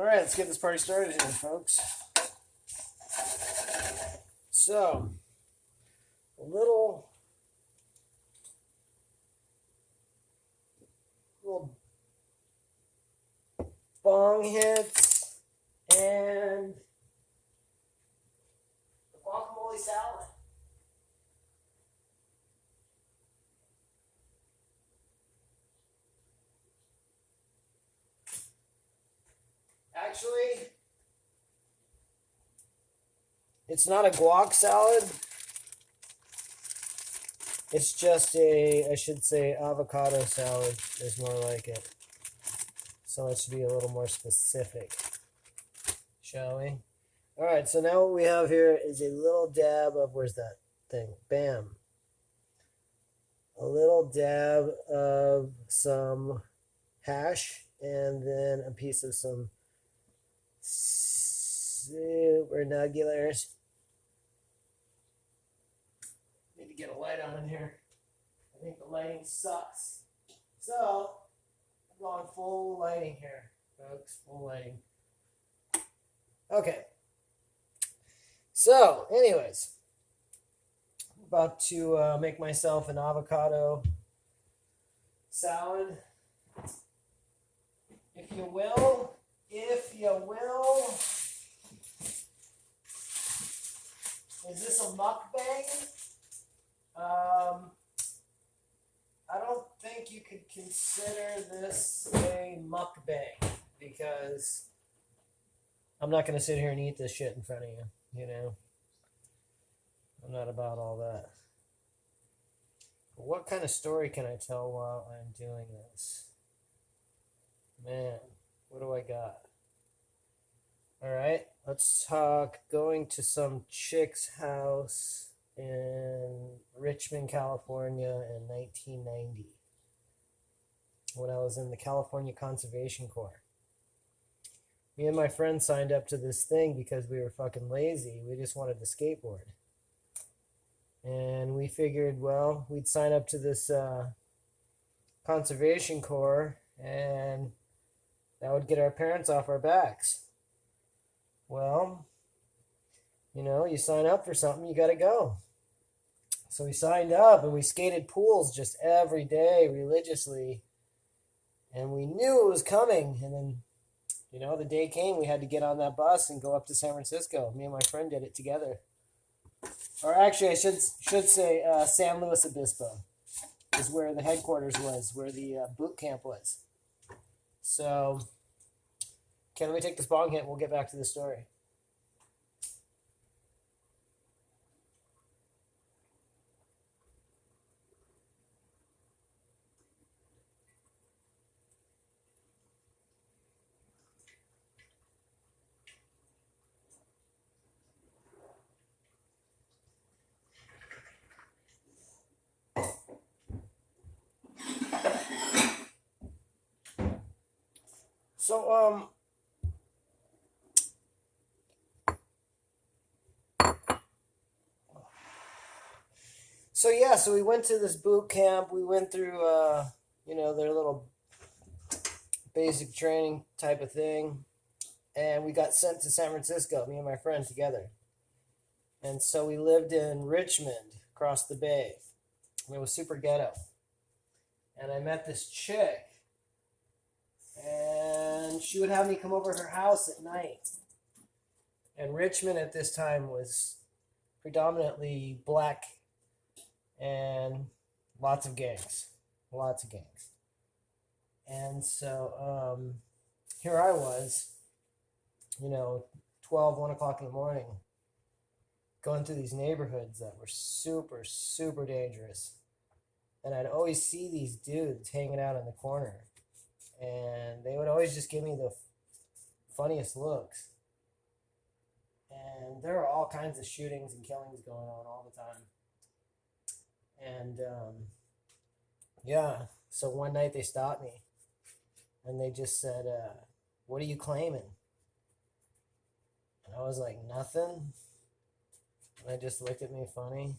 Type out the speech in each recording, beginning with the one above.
All right, let's get this party started here, folks. So, a little bong hits and the guacamole salad. Actually, it's not a guac salad. It's just I should say, avocado salad is more like it. So let's be a little more specific, shall we? All right, so now what we have here is a little dab of, where's that thing? Bam. A little dab of some hash, and then a piece of some super nugulars. Need to get a light on in here. I think the lighting sucks. So, I'm going full lighting here, folks. Full lighting. Okay. So, anyways, I'm about to make myself an avocado salad, if you will. Is this a mukbang? I don't think you could consider this a mukbang because I'm not going to sit here and eat this shit in front of you, you know? I'm not about all that. But what kind of story can I tell while I'm doing this? Man, what do I got? All right, let's talk going to some chick's house in Richmond, California in 1990 when I was in the California Conservation Corps. Me and my friend signed up to this thing because we were fucking lazy. We just wanted to skateboard. And we figured, well, we'd sign up to this Conservation Corps and that would get our parents off our backs. Well, you know, you sign up for something, you got to go. So we signed up and we skated pools just every day religiously. And we knew it was coming. And then, you know, the day came, we had to get on that bus and go up to San Francisco. Me and my friend did it together. Or actually, I should say San Luis Obispo is where the headquarters was, where the boot camp was. So, okay, let me take this bong hit and we'll get back to the story. So we went to this boot camp. We went through, you know, their little basic training type of thing. And we got sent to San Francisco, me and my friend together. And so we lived in Richmond, across the bay. And it was super ghetto. And I met this chick. And she would have me come over to her house at night. And Richmond at this time was predominantly black and lots of gangs. And so here I was, you know, 1 o'clock in the morning, going through these neighborhoods that were super, super dangerous. And I'd always see these dudes hanging out in the corner. And they would always just give me the funniest looks. And there were all kinds of shootings and killings going on all the time. And yeah, so one night they stopped me. And they just said, what are you claiming? And I was like, nothing. And they just looked at me funny.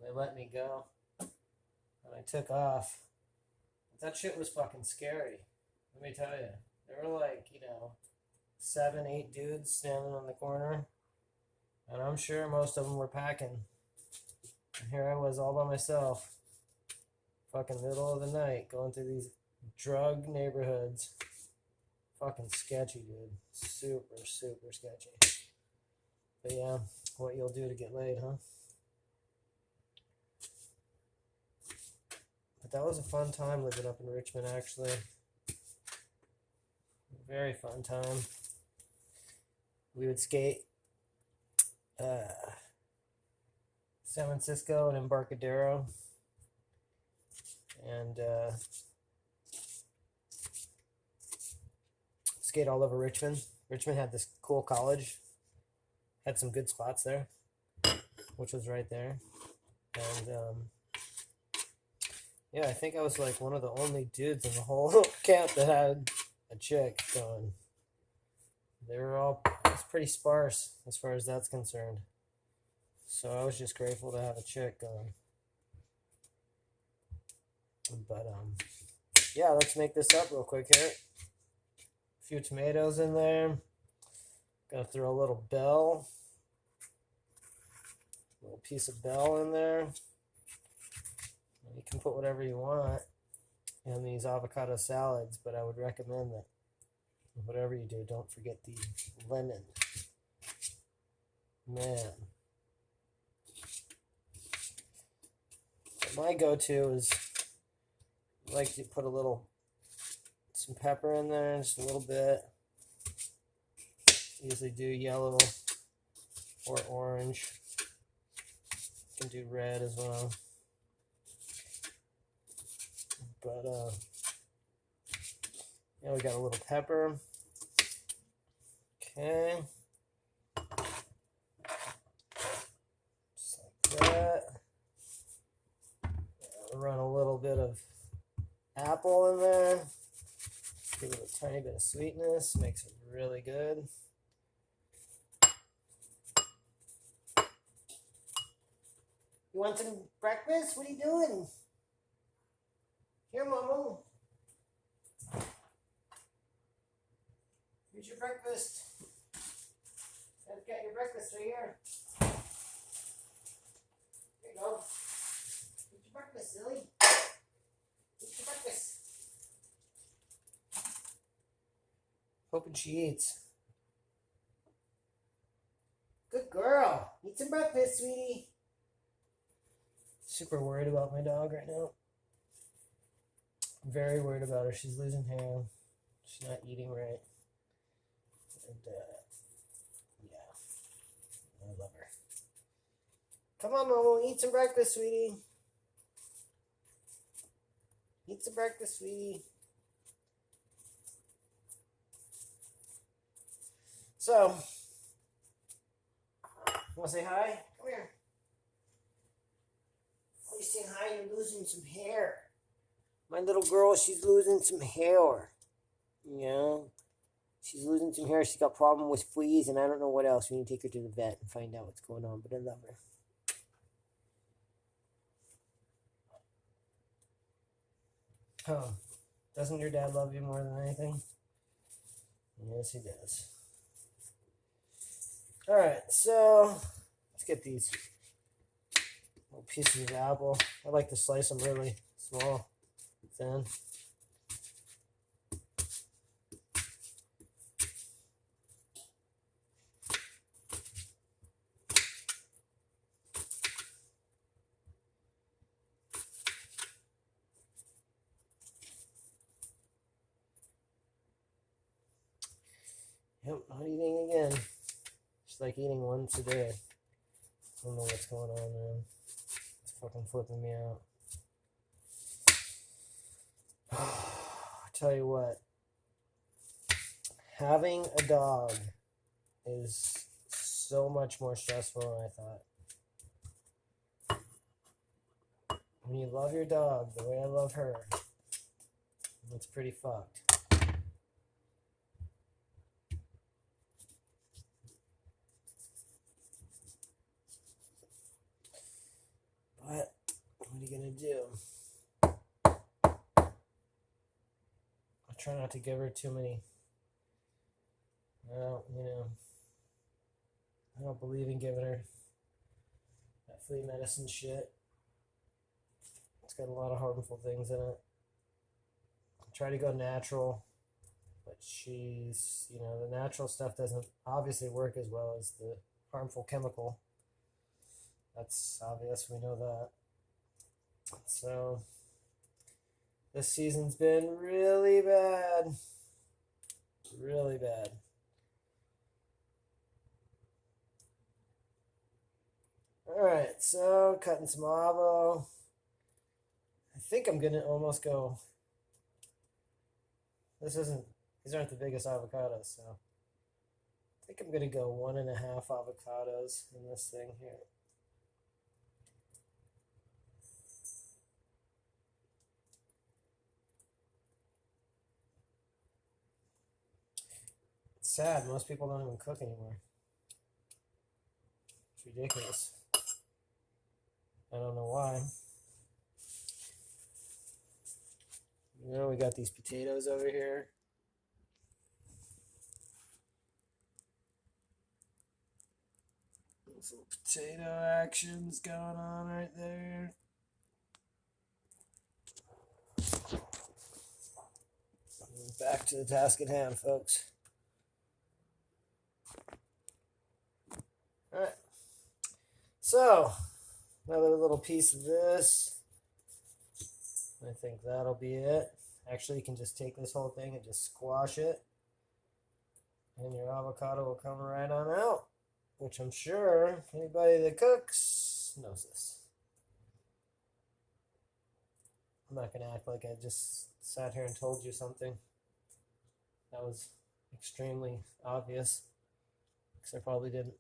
They let me go. And I took off. But that shit was fucking scary. Let me tell you. There were like, you know, 7, 8 dudes standing on the corner, and I'm sure most of them were packing. And here I was all by myself, fucking middle of the night, going through these drug neighborhoods. Fucking sketchy, dude. Super, super sketchy. But yeah, what you'll do to get laid, huh? But that was a fun time living up in Richmond, actually. Very fun time. We would skate San Francisco and Embarcadero. And skate all over Richmond. Richmond had this cool college. Had some good spots there, which was right there. And yeah, I think I was like one of the only dudes in the whole camp that had a chick going. They were all, it was pretty sparse as far as that's concerned. So I was just grateful to have a chick going. But yeah, let's make this up real quick here. A few tomatoes in there. Gonna throw a little bell. A little piece of bell in there. You can put whatever you want in these avocado salads, but I would recommend that whatever you do, don't forget the lemon. Man. But my go-to is I like to put some pepper in there, just a little bit. Usually do yellow or orange. You can do red as well. But yeah, we got a little pepper. Okay. Just like that. I'll run a little bit of apple in there. Give it a tiny bit of sweetness. Makes it really good. You want some breakfast? What are you doing? Here, Momo. Here's your breakfast. I've got your breakfast right here. Here you go. Eat your breakfast, silly. Eat your breakfast. Hoping she eats. Good girl. Eat some breakfast, sweetie. Super worried about my dog right now. Very worried about her. She's losing hair. She's not eating right. And, yeah. I love her. Come on, Momo. Eat some breakfast, sweetie. Eat some breakfast, sweetie. So, want to say hi? Come here. Oh, you're saying hi. You're losing some hair. My little girl, she's losing some hair. You know? She's losing some hair. She's got a problem with fleas, and I don't know what else. We need to take her to the vet and find out what's going on, but I love her. Oh, doesn't your dad love you more than anything? Yes, he does. All right, so let's get these little pieces of apple. I like to slice them really small, thin. Yep, not eating again. Just like eating once a day. I don't know what's going on, man. It's fucking flipping me out. I tell you what. Having a dog is so much more stressful than I thought. When you love your dog the way I love her, it's pretty fucked. But what are you gonna do? I try not to give her too many. I I don't believe in giving her that flea medicine shit. It's got a lot of harmful things in it. Try to go natural, but she's, the natural stuff doesn't obviously work as well as the harmful chemical. That's obvious, we know that. So, this season's been really bad. Really bad. Alright, so cutting some avo. I think I'm gonna almost go. These aren't the biggest avocados, so I think I'm gonna go 1.5 avocados in this thing here. It's sad, most people don't even cook anymore. It's ridiculous. I don't know why. We got these potatoes over here. Some potato actions going on right there. Back to the task at hand, folks. Alright. So, another little piece of this. I think that'll be it. Actually, you can just take this whole thing and just squash it. And your avocado will come right on out. Which I'm sure anybody that cooks knows this. I'm not going to act like I just sat here and told you something that was extremely obvious. Because I probably didn't.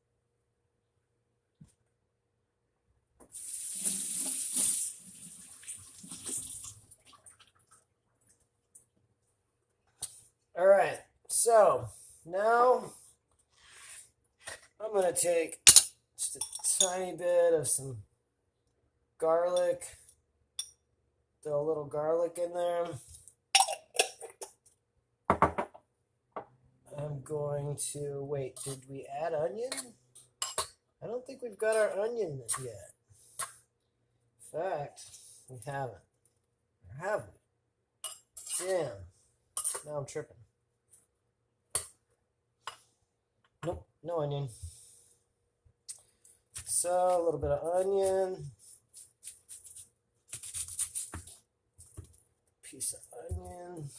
Alright, so now I'm going to take just a tiny bit of some garlic, throw a little garlic in there. I'm going to, wait, did we add onion? I don't think we've got our onion yet. In fact, we haven't. Or have we? Damn. Now I'm tripping. Nope, no onion. So, a little bit of onion. Piece of onion.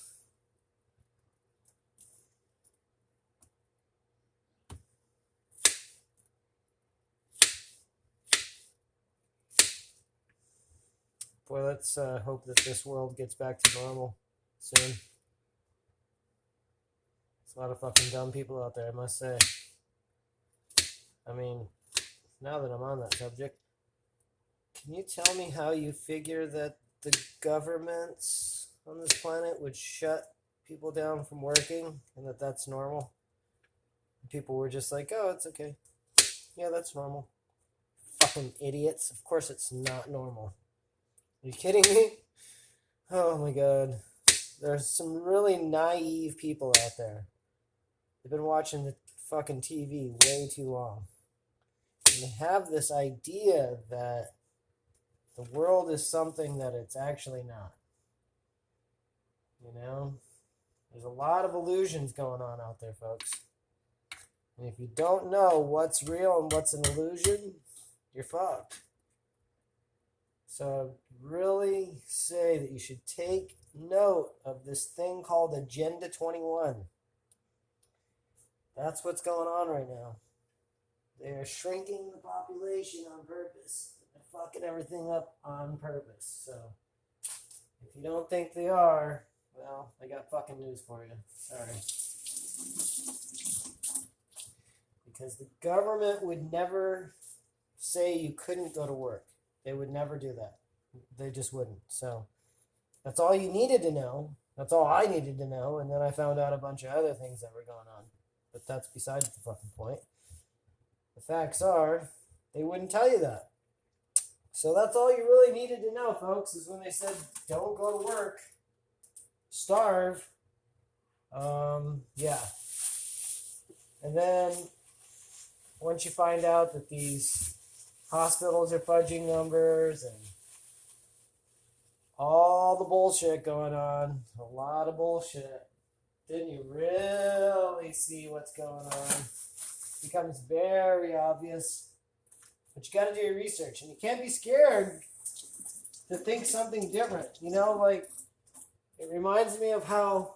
Boy, let's hope that this world gets back to normal soon. There's a lot of fucking dumb people out there, I must say. I mean, now that I'm on that subject, can you tell me how you figure that the governments on this planet would shut people down from working and that that's normal? People were just like, oh, it's okay. Yeah, that's normal. Fucking idiots. Of course it's not normal. Are you kidding me? Oh my god. There's some really naive people out there. They've been watching the fucking TV way too long. And they have this idea that the world is something that it's actually not. There's a lot of illusions going on out there, folks. And if you don't know what's real and what's an illusion, you're fucked. So I really say that you should take note of this thing called Agenda 21. That's what's going on right now. They're shrinking the population on purpose. They're fucking everything up on purpose. So, if you don't think they are, well, I got fucking news for you. Sorry. Because the government would never say you couldn't go to work. They would never do that. They just wouldn't. So, that's all you needed to know. That's all I needed to know. And then I found out a bunch of other things that were going on. But that's besides the fucking point. The facts are, they wouldn't tell you that. So that's all you really needed to know, folks, is when they said, don't go to work, starve. Yeah. And then once you find out that these hospitals are fudging numbers and all the bullshit going on, a lot of bullshit, then you really see what's going on. It becomes very obvious. But you got to do your research. And you can't be scared to think something different. You know, like, it reminds me of how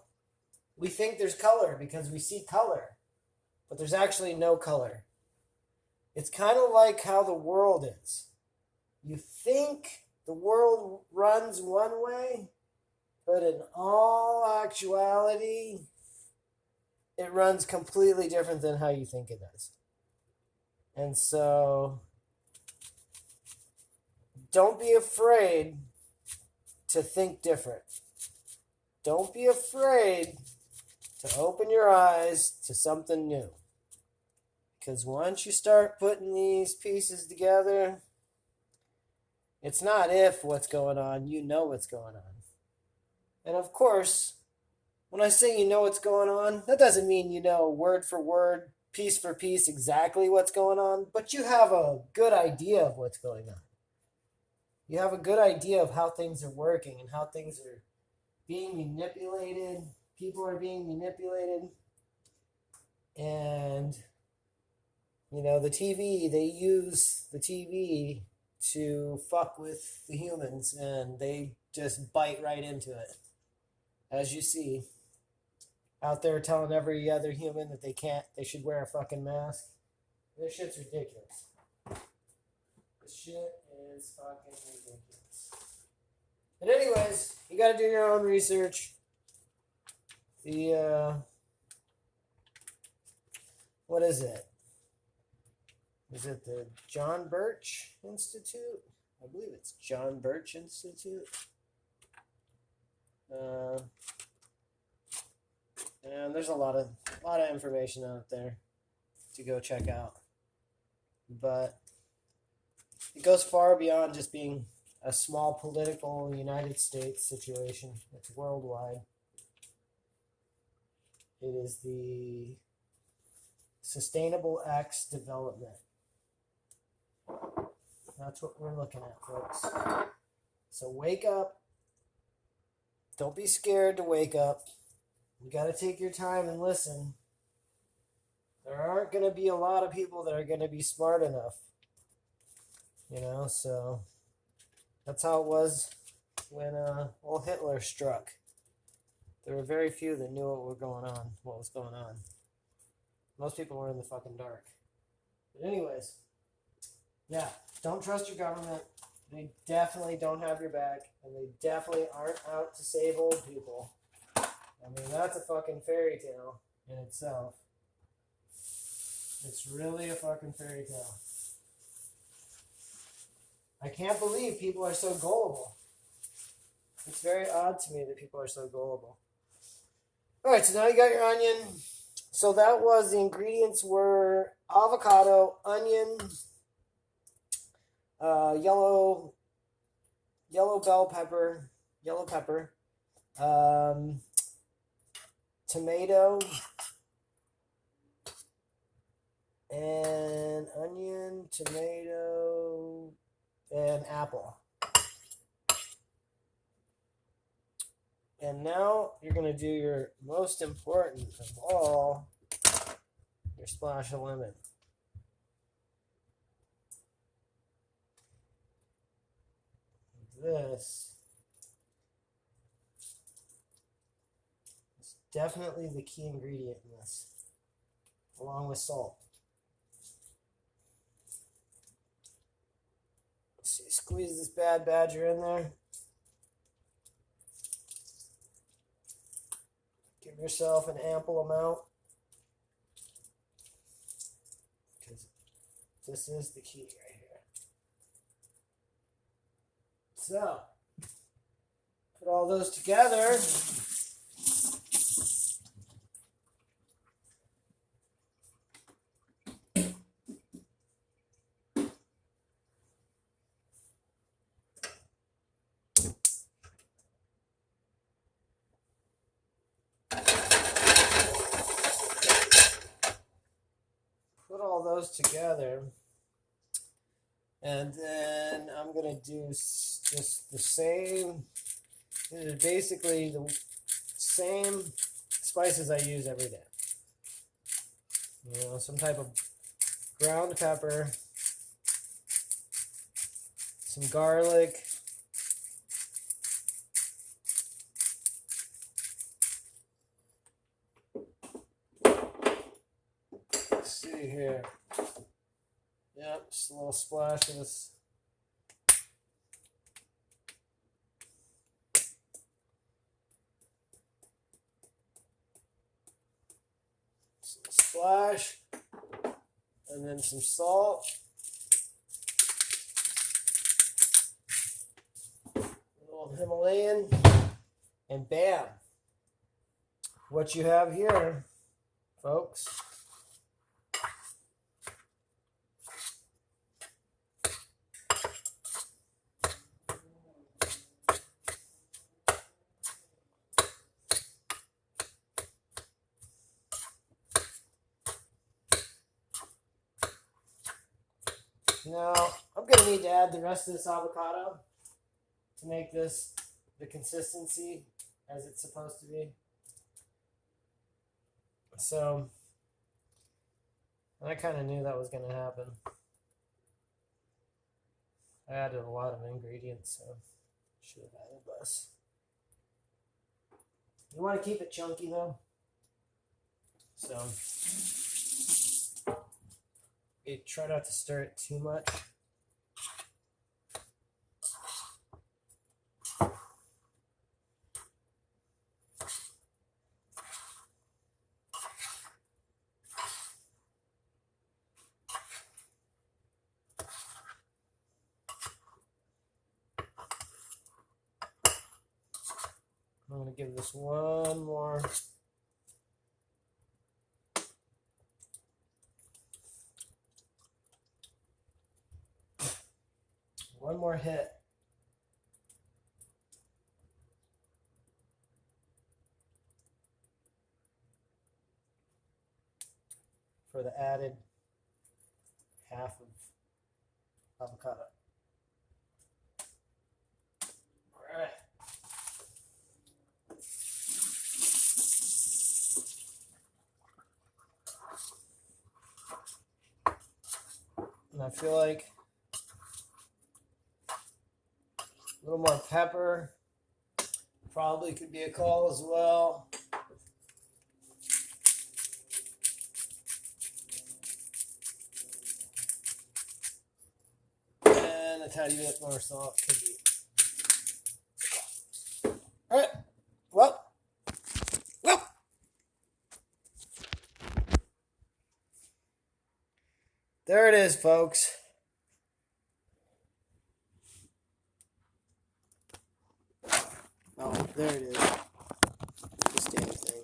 we think there's color because we see color. But there's actually no color. It's kind of like how the world is. You think the world runs one way, but in all actuality, it runs completely different than how you think it does. And so, don't be afraid to think different. Don't be afraid to open your eyes to something new. Because once you start putting these pieces together, it's not if what's going on, you know what's going on. And of course, when I say you know what's going on, that doesn't mean you know word for word, piece for piece, exactly what's going on, but you have a good idea of what's going on. You have a good idea of how things are working and how things are being manipulated. People are being manipulated. And, you know, the TV, they use the TV to fuck with the humans, and they just bite right into it. As you see, out there telling every other human that they should wear a fucking mask. This shit's ridiculous. This shit is fucking ridiculous. But anyways, you gotta do your own research. What is it? Is it the John Birch Institute? I believe it's John Birch Institute. And there's a lot of information out there to go check out. But it goes far beyond just being a small political United States situation. It's worldwide. It is the Sustainable X development. That's what we're looking at, folks. So wake up. Don't be scared to wake up. You got to take your time and listen. There aren't going to be a lot of people that are going to be smart enough. You know, so that's how it was when old Hitler struck. There were very few that knew what was going on. Most people were in the fucking dark. But anyways, yeah, don't trust your government. They definitely don't have your back, and they definitely aren't out to save old people. I mean, that's a fucking fairy tale in itself. It's really a fucking fairy tale. I can't believe people are so gullible. It's very odd to me that people are so gullible. All right, so now you got your onion. So that was, the ingredients were avocado, onion, yellow pepper, tomato, and onion, tomato, and apple. And now you're going to do your most important of all, your splash of lemon. This is definitely the key ingredient in this, along with salt. Let's see, squeeze this bad badger in there. Give yourself an ample amount, because this is the key right here. So, put all those together. all those together. And then I'm going to do just the same, basically the same spices I use every day. You know, some type of ground pepper, some garlic, let's see here. Yep, just a little splash of this. Splash, and then some salt, a little Himalayan, and bam, what you have here, folks, now I'm going to need to add the rest of this avocado to make this the consistency as it's supposed to be. So I kind of knew that was going to happen. I added a lot of ingredients, so should have added less. You want to keep it chunky though, so you try not to stir it too much. I'm going to give this one more hit. For the added half of avocado. All right. And I feel like a little more pepper probably could be a call as well. And a tiny bit more salt could be. All right. Well. There it is, folks. Oh, there it is. This damn thing.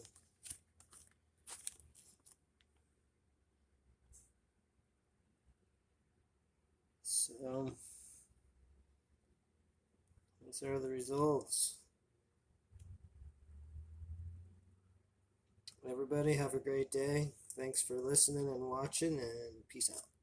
So, these are the results. Everybody have a great day. Thanks for listening and watching, and peace out.